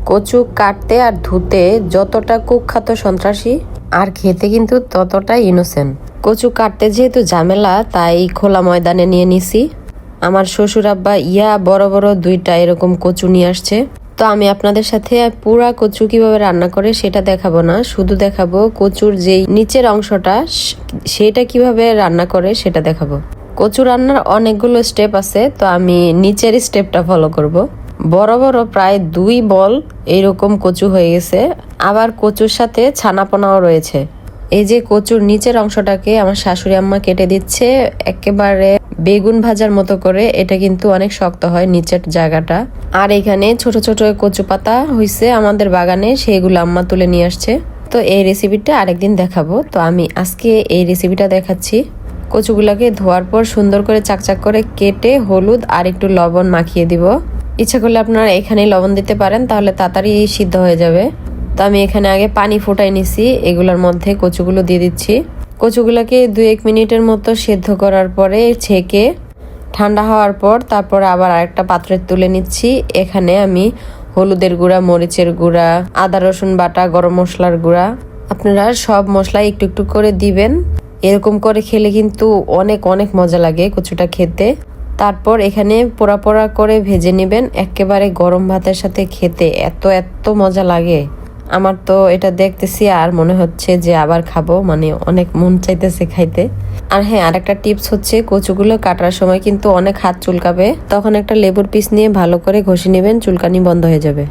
কচু কাটতে আর ধুতে যতটা কুখ্যাত সন্ত্রাসী, আর খেতে কিন্তু ততটাই ইনোসেন্ট। কচু কাটতে যেহেতু ঝামেলা, তাই খোলা ময়দানে নিয়ে নিছি। আমার শ্বশুর আব্বা বড় বড় দুইটা এরকম কচু নিয়ে আসছে। তো আমি আপনাদের সাথে পুরা কচু কিভাবে রান্না করে সেটা দেখাবো না, শুধু দেখাবো কচুর যেই নিচের অংশটা সেটা কিভাবে রান্না করে সেটা দেখাবো। কচু রান্নার অনেকগুলো স্টেপ আছে, তো আমি নিচের স্টেপটা ফলো করব। বড় বড় প্রায় 2 বল এইরকম কচু হয়ে গেছে। আবার কচুর সাথে ছানাপোনাও রয়েছে। এই যে কচুর নিচের অংশটাকে আমার শাশুড়ি আম্মা কেটে দিচ্ছে একেবারে বেগুন ভাজার মতো করে। এটা কিন্তু অনেক শক্ত হয় নিচের জায়গাটা। আর এখানে ছোট ছোট কচু পাতা হইছে আমাদের বাগানে, সেগুলো আম্মা তুলে নিয়ে আসছে। তো এই রেসিপিটা আরেকদিন দেখাবো, তো আমি আজকে এই রেসিপিটা দেখাচ্ছি। কচুগুলাকে ধোয়ার পর সুন্দর করে চাকচাক করে কেটে হলুদ আর একটু লবণ মাখিয়ে দিব। ইচ্ছা করলে আপনারা এখানে লবণ দিতে পারেন, তাহলে তাড়াতাড়ি সিদ্ধ হয়ে যাবে। তো আমি এখানে আগে পানি ফুটাই নিছি, এগুলোর মধ্যে কচুগুলো দিয়ে দিচ্ছি। কচুগুলোকে 2-1 মিনিটের মতো সেদ্ধ করার পরে ছেঁকে ঠান্ডা হওয়ার পর তারপর আবার আরেকটা পাত্রে তুলে নিচ্ছি। এখানে আমি হলুদের গুঁড়া, মরিচের গুঁড়া, আদা রসুন বাটা, গরম মশলার গুঁড়া, আপনারা সব মশলা একটু একটু করে দিবেন। এরকম করে খেলে কিন্তু অনেক অনেক মজা লাগে কচুটা খেতে। তারপর এখানে পোড়া পোড়া করে ভেজে নেবেন, একেবারে গরম ভাতের সাথে খেতে এত এত মজা লাগে। আমার তো এটা দেখতেছি আর মনে হচ্ছে যে আবার খাবো, মানে অনেক মন চাইতেছে খাইতে। আর হ্যাঁ, আরেকটা টিপস হচ্ছে কচুগুলো কাটার সময় কিন্তু অনেক হাত চুলকাবে, তখন একটা লেবুর পিস নিয়ে ভালো করে ঘষে নেবেন, চুলকানি বন্ধ হয়ে যাবে।